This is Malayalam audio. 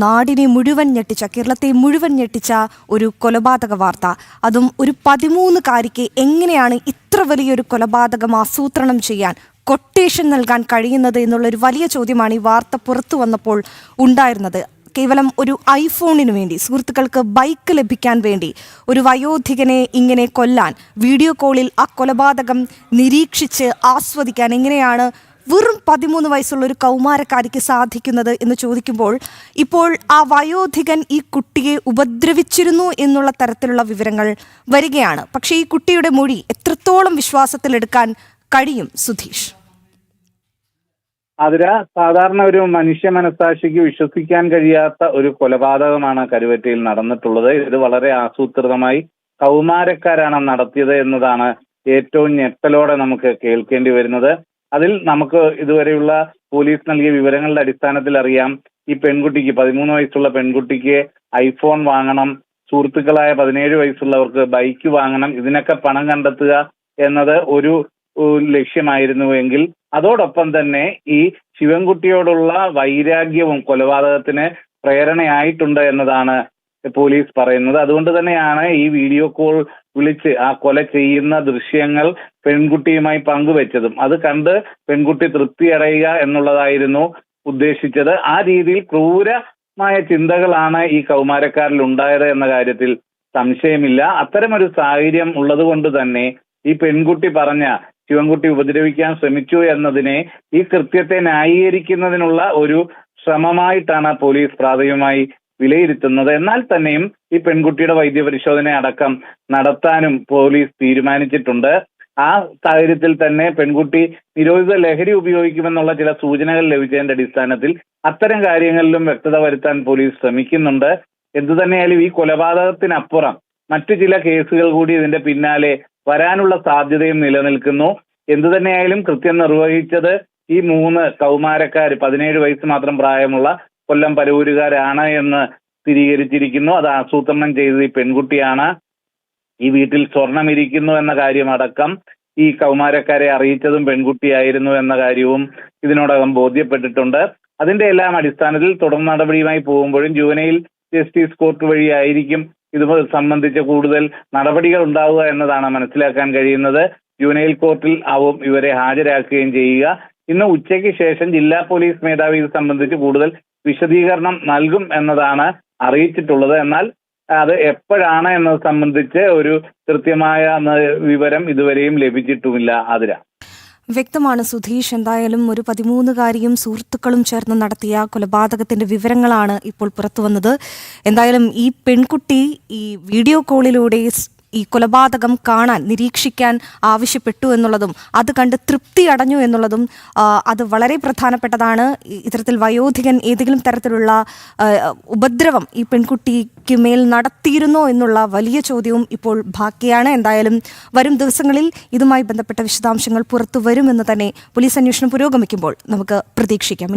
നാടിനെ മുഴുവൻ ഞെട്ടിച്ച, കേരളത്തെ മുഴുവൻ ഞെട്ടിച്ച ഒരു കൊലപാതക വാർത്ത. അതും ഒരു 13-കാരിക്ക് എങ്ങനെയാണ് ഇത്ര വലിയൊരു കൊലപാതകം ആസൂത്രണം ചെയ്യാൻ, കൊട്ടേഷൻ നൽകാൻ കഴിയുന്നത് എന്നുള്ളൊരു വലിയ ചോദ്യമാണ് ഈ വാർത്ത പുറത്തു വന്നപ്പോൾ ഉണ്ടായിരുന്നത്. കേവലം ഒരു ഐഫോണിന് വേണ്ടി, സുഹൃത്തുക്കൾക്ക് ബൈക്ക് ലഭിക്കാൻ വേണ്ടി ഒരു വയോധികനെ ഇങ്ങനെ കൊല്ലാൻ, വീഡിയോ കോളിൽ ആ കൊലപാതകം നിരീക്ഷിച്ച് ആസ്വദിക്കാൻ എങ്ങനെയാണ് വെറും 13 വയസ്സുള്ള ഒരു കൗമാരക്കാരിക്ക് സാധിക്കുന്നത് എന്ന് ചോദിക്കുമ്പോൾ, ഇപ്പോൾ ആ വയോധികൻ ഈ കുട്ടിയെ ഉപദ്രവിച്ചിരുന്നു എന്നുള്ള തരത്തിലുള്ള വിവരങ്ങൾ വരികയാണ്. പക്ഷേ ഈ കുട്ടിയുടെ മൊഴി എത്രത്തോളം വിശ്വാസത്തിലെടുക്കാൻ കഴിയും സുധീഷ്? അതിര സാധാരണ ഒരു മനുഷ്യ മനസാക്ഷിക്ക് വിശ്വസിക്കാൻ കഴിയാത്ത ഒരു കൊലപാതകമാണ് കരുവറ്റയിൽ നടന്നിട്ടുള്ളത്. ഇത് വളരെ ആസൂത്രിതമായി കൗമാരക്കാരാണ് നടത്തിയത് എന്നതാണ് ഏറ്റവും ഞെട്ടലോടെ നമുക്ക് കേൾക്കേണ്ടി വരുന്നത്. അതിൽ നമുക്ക് ഇതുവരെയുള്ള പോലീസ് നൽകിയ വിവരങ്ങളുടെ അടിസ്ഥാനത്തിൽ അറിയാം, ഈ പെൺകുട്ടിക്ക് 13 വയസ്സുള്ള പെൺകുട്ടിക്ക് ഐഫോൺ വാങ്ങണം, സുഹൃത്തുക്കളായ 17 വയസ്സുള്ളവർക്ക് ബൈക്ക് വാങ്ങണം, ഇതിനൊക്കെ പണം കണ്ടെത്തുക എന്നത് ഒരു ലക്ഷ്യമായിരുന്നുവെങ്കിൽ അതോടൊപ്പം തന്നെ ഈ ശിവൻകുട്ടിയോടുള്ള വൈരാഗ്യവും കൊലപാതകത്തിന് പ്രേരണയായിട്ടുണ്ട് എന്നതാണ് പോലീസ് പറയുന്നത്. അതുകൊണ്ട് തന്നെയാണ് ഈ വീഡിയോ കോൾ വിളിച്ച് ആ കൊല ചെയ്യുന്ന ദൃശ്യങ്ങൾ പെൺകുട്ടിയുമായി പങ്കുവെച്ചതും. അത് കണ്ട് പെൺകുട്ടി തൃപ്തിയടയുക എന്നുള്ളതായിരുന്നു ഉദ്ദേശിച്ചത്. ആ രീതിയിൽ ക്രൂരമായ ചിന്തകളാണ് ഈ കൗമാരക്കാരിൽ ഉണ്ടായത് എന്ന കാര്യത്തിൽ സംശയമില്ല. അത്തരമൊരു സാഹചര്യം ഉള്ളത് കൊണ്ട് തന്നെ ഈ പെൺകുട്ടി പറഞ്ഞ ശിവൻകുട്ടി ഉപദ്രവിക്കാൻ ശ്രമിച്ചു എന്നതിനെ, ഈ കൃത്യത്തെ ന്യായീകരിക്കുന്നതിനുള്ള ഒരു ശ്രമമായിട്ടാണ് പോലീസ് പ്രാഥമികമായി വിലയിരുത്തുന്നത്. എന്നാൽ തന്നെയും ഈ പെൺകുട്ടിയുടെ വൈദ്യപരിശോധന അടക്കം നടത്താനും പോലീസ് തീരുമാനിച്ചിട്ടുണ്ട്. ആ സാഹചര്യത്തിൽ തന്നെ പെൺകുട്ടി നിരോധിത ലഹരി ഉപയോഗിക്കുമെന്നുള്ള ചില സൂചനകൾ ലഭിച്ചതിന്റെ അടിസ്ഥാനത്തിൽ അത്തരം കാര്യങ്ങളിലും വ്യക്തത വരുത്താൻ പോലീസ് ശ്രമിക്കുന്നുണ്ട്. എന്തുതന്നെയായാലും ഈ കൊലപാതകത്തിനപ്പുറം മറ്റു ചില കേസുകൾ കൂടി ഇതിന്റെ പിന്നാലെ വരാനുള്ള സാധ്യതയും നിലനിൽക്കുന്നു. എന്തുതന്നെയായാലും കൃത്യം നിർവഹിച്ചത് ഈ 3 കൗമാരക്കാർ, 17 വയസ്സ് മാത്രം പ്രായമുള്ള കൊല്ലം പരവൂരുകാരാണ് എന്ന് സ്ഥിരീകരിച്ചിരിക്കുന്നു. അത് ആസൂത്രണം ചെയ്തത് ഈ പെൺകുട്ടിയാണ്. ഈ വീട്ടിൽ സ്വർണം ഇരിക്കുന്നു എന്ന കാര്യമടക്കം ഈ കൗമാരക്കാരെ അറിയിച്ചതും പെൺകുട്ടിയായിരുന്നു എന്ന കാര്യവും ഇതിനോടകം ബോധ്യപ്പെട്ടിട്ടുണ്ട്. അതിന്റെ എല്ലാം അടിസ്ഥാനത്തിൽ തുടർ നടപടിയുമായി പോകുമ്പോഴും ജുവനൈൽ ജസ്റ്റിസ് കോർട്ട് വഴിയായിരിക്കും ഇത് സംബന്ധിച്ച കൂടുതൽ നടപടികൾ ഉണ്ടാവുക എന്നതാണ് മനസ്സിലാക്കാൻ കഴിയുന്നത്. ജുവനൈൽ കോർട്ടിൽ ആവും ഇവരെ ഹാജരാക്കുകയും ചെയ്യുക. ഇന്ന് ഉച്ചയ്ക്ക് ശേഷം ജില്ലാ പോലീസ് മേധാവി ഇത് സംബന്ധിച്ച് കൂടുതൽ വിശദീകരണം നൽകും എന്നതാണ് അറിയിച്ചിട്ടുള്ളത്. എന്നാൽ അത് എപ്പോഴാണ് എന്നത് സംബന്ധിച്ച് ഒരു കൃത്യമായ വിവരം ഇതുവരെയും ലഭിച്ചിട്ടുമില്ല. അതിര വ്യക്തമാണ് സുധീഷ്. എന്തായാലും ഒരു 13-കാരിയും സുഹൃത്തുക്കളും ചേർന്ന് നടത്തിയ കൊലപാതകത്തിന്റെ വിവരങ്ങളാണ് ഇപ്പോൾ പുറത്തു വന്നത്. എന്തായാലും ഈ പെൺകുട്ടി ഈ വീഡിയോ കോളിലൂടെ ഈ കൊലപാതകം കാണാൻ, നിരീക്ഷിക്കാൻ ആവശ്യപ്പെട്ടു എന്നുള്ളതും അത് കണ്ട് തൃപ്തി അടഞ്ഞു എന്നുള്ളതും അത് വളരെ പ്രധാനപ്പെട്ടതാണ്. ഇത്തരത്തിൽ വയോധികൻ ഏതെങ്കിലും തരത്തിലുള്ള ഉപദ്രവം ഈ പെൺകുട്ടിക്ക് മേൽ നടത്തിയിരുന്നോ എന്നുള്ള വലിയ ചോദ്യവും ഇപ്പോൾ ബാക്കിയാണ്. എന്തായാലും വരും ദിവസങ്ങളിൽ ഇതുമായി ബന്ധപ്പെട്ട വിശദാംശങ്ങൾ പുറത്തു വരുമെന്ന് തന്നെ പോലീസ് അന്വേഷണം പുരോഗമിക്കുമ്പോൾ നമുക്ക് പ്രതീക്ഷിക്കാം.